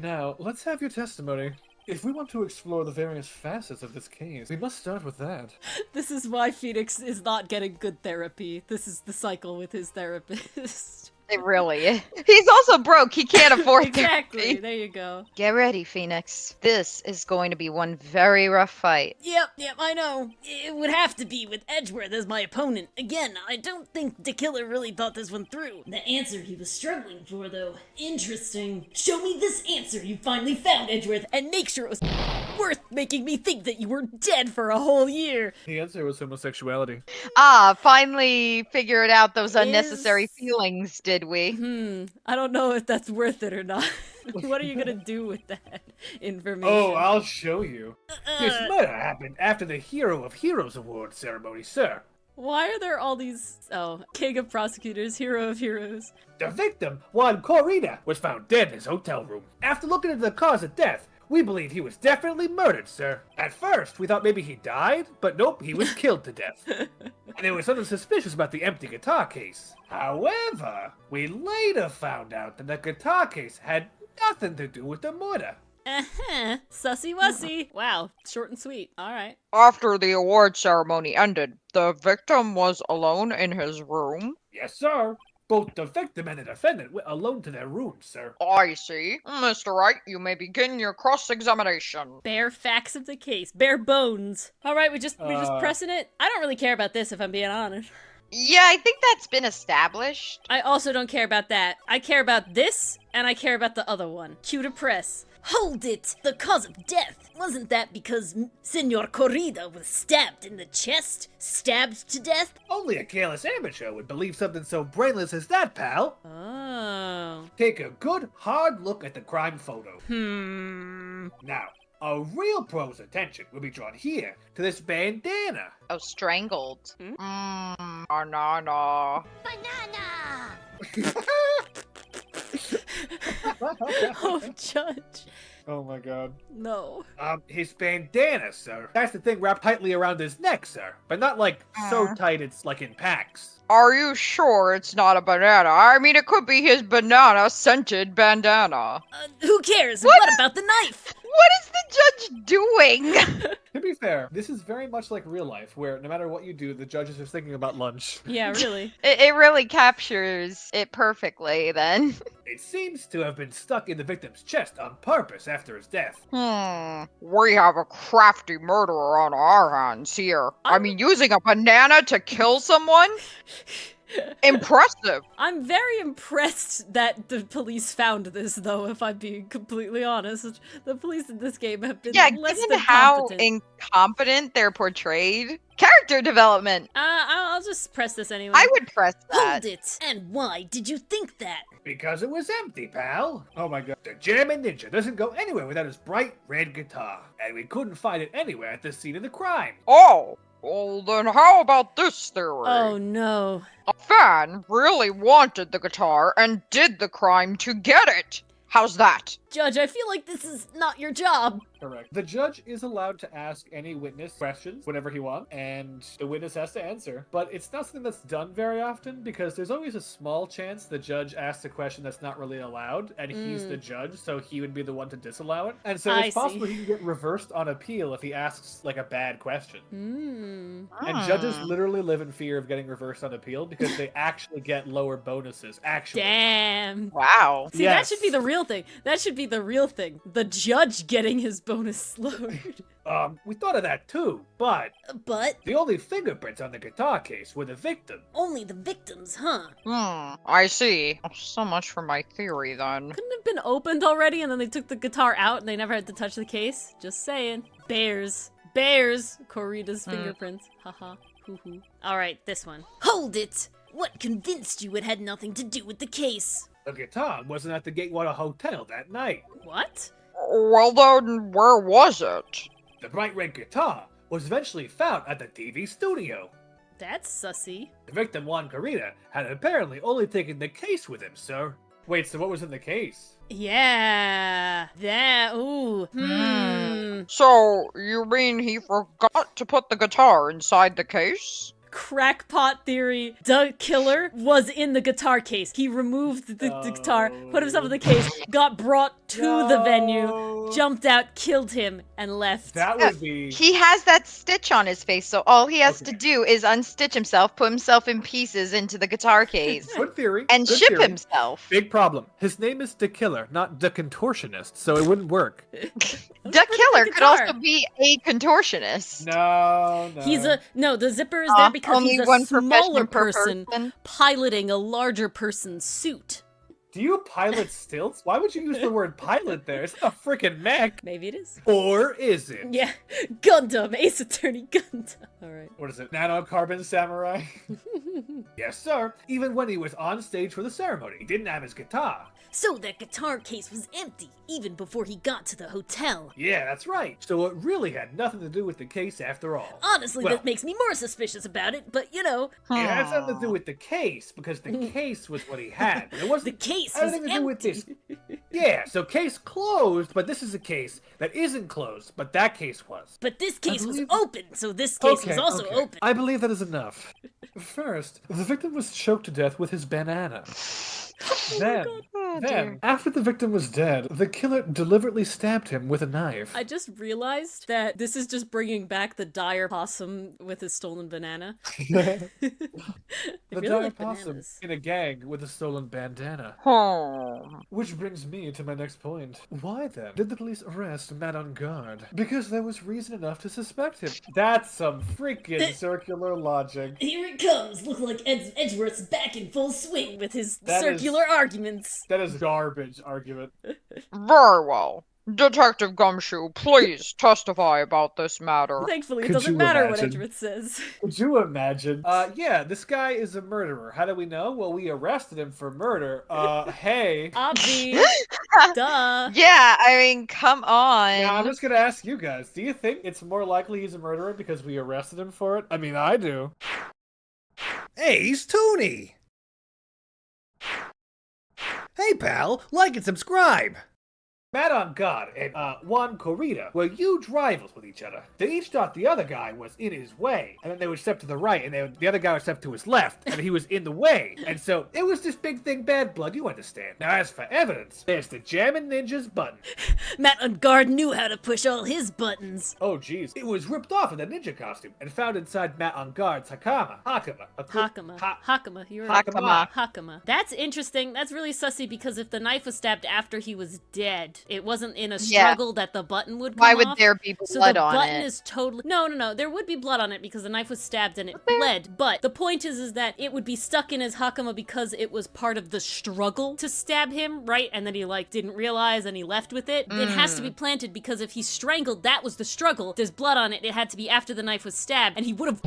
Now, let's have your testimony. If we want to explore the various facets of this case, we must start with that. This is why Phoenix is not getting good therapy. This is the cycle with his therapist. It really is. He's also broke. He can't afford Exactly. therapy. There you go. Get ready, Phoenix. This is going to be one very rough fight. Yep, I know. It would have to be with Edgeworth as my opponent. Again, I don't think the killer really thought this one through. The answer he was struggling for, though. Interesting. Show me this answer you finally found, Edgeworth, and make sure it was worth making me think that you were dead for a whole year. The answer was homosexuality. Ah, finally figured out those unnecessary feelings, did we? I don't know if that's worth it or not. What are you gonna do with that information? Oh, I'll show you. This murder happened after the Hero of Heroes Award ceremony, sir. Why are there all these... Oh, king of prosecutors, hero of heroes. The victim, Juan Corrida, was found dead in his hotel room. After looking into the cause of death, we believe he was definitely murdered, sir. At first, we thought maybe he died, but nope, he was killed to death. And there was something suspicious about the empty guitar case. However, we later found out that the guitar case had nothing to do with the murder. Uh-huh. Sussy-wussy. Wow, short and sweet. Alright. After the award ceremony ended, the victim was alone in his room. Yes, sir. Both the victim and the defendant went alone to their rooms, sir. I see. Mr. Wright, you may begin your cross-examination. Bare facts of the case. Bare bones. Alright, we just pressing it? I don't really care about this, if I'm being honest. Yeah, I think that's been established. I also don't care about that. I care about this, and I care about the other one. Cue to press. Hold it! The cause of death! Wasn't that because Senor Corrida was stabbed in the chest? Stabbed to death? Only a careless amateur would believe something so brainless as that, pal. Oh. Take a good, hard look at the crime photo. Now, a real pro's attention will be drawn here to this bandana. Oh, strangled. Banana. Oh, Judge. Oh my god. No. His bandana, sir. That's the thing wrapped tightly around his neck, sir. But not like so tight it's like in packs. Are you sure it's not a banana? I mean, it could be his banana-scented bandana. Who cares? What about the knife? What is the judge doing? To be fair, this is very much like real life, where no matter what you do, the judge is just thinking about lunch. Yeah, really. It really captures it perfectly, then. It seems to have been stuck in the victim's chest on purpose after his death. We have a crafty murderer on our hands here. I mean, using a banana to kill someone? Impressive. I'm very impressed that the police found this, though, if I'm being completely honest. The police in this game have been less given than how competent. incompetent they're portrayed. Character development. I'll just press this anyway. I would press that. Hold it! And why did you think that? Because it was empty, pal. Oh my god. The German ninja doesn't go anywhere without his bright red guitar. And we couldn't find it anywhere at the scene of the crime. Oh, well then how about this theory? Oh no. A fan really wanted the guitar and did the crime to get it. How's that? Judge, I feel like this is not your job. Correct. The judge is allowed to ask any witness questions whenever he wants, and the witness has to answer. But it's not something that's done very often, because there's always a small chance the judge asks a question that's not really allowed, and he's the judge, so he would be the one to disallow it. And so it's possible he can get reversed on appeal if he asks, like, a bad question. And judges literally live in fear of getting reversed on appeal, because they actually get lower bonuses, actually. Damn. Wow. See, that should be the real thing. That should be the real thing. The judge getting his bonus lowered. We thought of that too, but But the only fingerprints on the guitar case were the victim. only the victims, huh? I see. So much for my theory, then. Couldn't it have been opened already and then they took the guitar out and they never had to touch the case? Just saying. Bears. Bears. Corrida's fingerprints. Haha. Hoo-hoo. Alright, this one. Hold it! What convinced you it had nothing to do with the case? The guitar wasn't at the Gatewater Hotel that night. What? Well then, where was it? The bright red guitar was eventually found at the TV studio. That's sussy. The victim, Juan Corrida, had apparently only taken the case with him, sir. Wait, so what was in the case? Yeah. That. Ooh. So, you mean he forgot to put the guitar inside the case? crackpot theory. The killer was in the guitar case. He removed the guitar, put himself in the case, got brought to the venue, jumped out, killed him, and left. That would be... He has that stitch on his face, so all he has to do is unstitch himself, put himself in pieces into the guitar case. Good theory. And Good ship theory. himself. Big problem. His name is The Killer, not The Contortionist, so it wouldn't work. The killer could also be a contortionist. No. The zipper is there because only he's a one smaller profession per person piloting a larger person's suit. Do you pilot stilts? Why would you use the word pilot there? It's not a freaking mech. Maybe it is. Or is it? Yeah. Gundam. Ace Attorney Gundam. Alright. What is it? Nanocarbon Samurai? Yes, sir. Even when he was on stage for the ceremony, he didn't have his guitar. So that guitar case was empty, even before he got to the hotel. Yeah, that's right. So it really had nothing to do with the case after all. Honestly, Well, that makes me more suspicious about it, but you know. It had something to do with the case, because the case was what he had. It wasn't The case was anything to do with empty. this. Yeah, so case closed, but this is a case that isn't closed, but that case was. But this case was believe- open, so this case was also okay. open. I believe that is enough. First, the victim was choked to death with his banana. Then, after the victim was dead, the killer deliberately stabbed him with a knife. I just realized that this is just bringing back the dire possum with his stolen banana. The really dire like possum bananas. in a gang with a stolen bandana. Which brings me to my next point. Why then did the police arrest Matt on guard? Because there was reason enough to suspect him. That's some freaking circular logic. Here it comes! Look like Edgeworth's back in full swing with his That circular arguments. That is garbage argument. Very well. Detective Gumshoe, please testify about this matter. Thankfully, it Could doesn't you matter what imagine? Edgeworth says. Could you imagine? Yeah, this guy is a murderer. How do we know? Well, we arrested him for murder. Hey. Obvi. Duh. Yeah, I mean, come on. Now, I'm just gonna ask you guys, do you think it's more likely he's a murderer because we arrested him for it? I mean, I do. Hey, he's Tony! Hey pal, like and subscribe! Matt on God and Juan Corrida were huge rivals with each other. They each thought the other guy was in his way, and then they would step to the right, and the other guy would step to his left, and he was in the way. And so it was this big thing, bad blood, you understand. Now, as for evidence, there's the Jammin' Ninja's button. Matt on guard knew how to push all his buttons. Oh, jeez. It was ripped off in the ninja costume and found inside Matt on Guard's Hakama. Hakama. You're Hakama. Hakama. That's interesting. That's really sussy because if the knife was stabbed after he was dead, it wasn't in a struggle that the button would come Why would off. there be So blood the on button it? is totally no. There would be blood on it because the knife was stabbed and it bled. But the point is that it would be stuck in his hakama because it was part of the struggle to stab him, right? And then he didn't realize and he left with it. It has to be planted because if he strangled, that was the struggle. There's blood on it. It had to be after the knife was stabbed, and he would have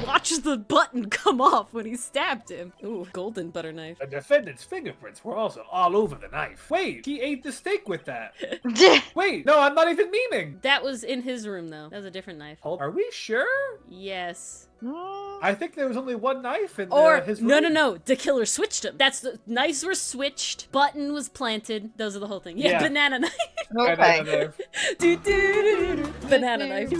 watched the button come off when he stabbed him. Ooh, golden butter knife. The defendant's fingerprints were also all over the knife. Wait, he ate the steak with that. Wait, no, I'm not even memeing. That was in his room though. That was a different knife. Are we sure? Yes. I think there was only one knife in Or his room. no, the killer switched them. That's the knives were switched, button was planted. Those are the whole thing. Yeah. Banana knife. Okay. Banana knife.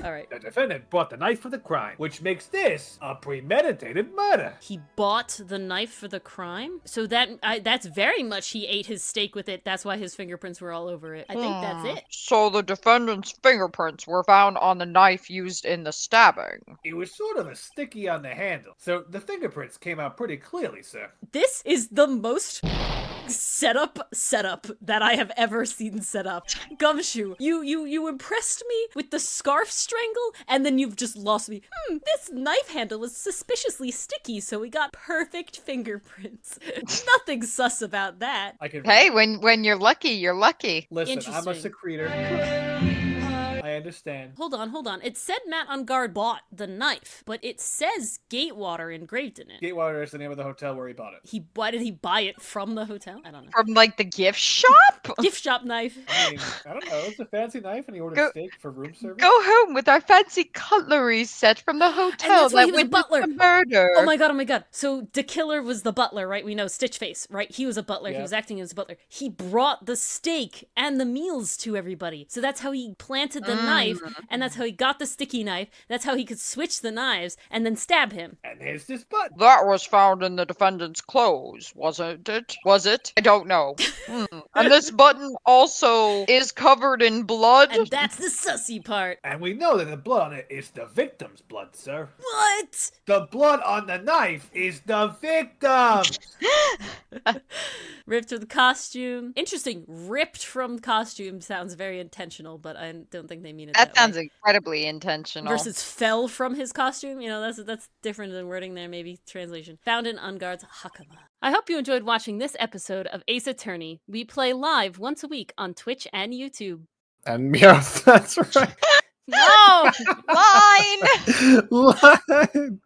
All right. The defendant bought the knife for the crime, which makes this a premeditated murder. He bought the knife for the crime, so that's very much he ate his steak with it. That's why his fingerprints were all over it. I think that's it. So the defendant's fingerprints were found on the knife used in the stabbing. It was sort of a sticky on the handle, so the fingerprints came out pretty clearly, sir. This is the most setup that I have ever seen set up. Gumshoe, you impressed me with the scarf strangle, and then you've just lost me. This knife handle was suspiciously sticky, so we got perfect fingerprints. Nothing sus about that. Hey, when you're lucky, you're lucky. Listen, I'm a Interesting. secretor. I understand. Hold on. It said Matt on guard bought the knife, but it says Gatewater engraved in it. Gatewater is the name of the hotel where he bought it. Why did he buy it from the hotel? I don't know. From like the gift shop? Gift shop knife. I mean, I don't know. It's a fancy knife, and he ordered steak for room service. Go home with our fancy cutlery set from the hotel that's why he that was a witnessed butler. the murder. Oh my god. So the killer was the butler, right? We know Stitchface, right? He was a butler. He Yeah. was acting as a butler. He brought the steak and the meals to everybody. So that's how he planted the knife, and that's how he got the sticky knife. That's how he could switch the knives and then stab him. And here's this button. That was found in the defendant's clothes, wasn't it? Was it? I don't know. And this button also is covered in blood. And that's the sussy part. And we know that the blood on it is the victim's blood, sir. What? The blood on the knife is the victim's. Ripped from the costume. Interesting. Ripped from costume sounds very intentional, but I don't think they mean it that That sounds way. incredibly intentional. Versus fell from his costume. You know, that's different than wording there, maybe translation. Found in Ungard's Hakama. I hope you enjoyed watching this episode of Ace Attorney. We play live once a week on Twitch and YouTube. And yeah, that's right. No! Line! Line.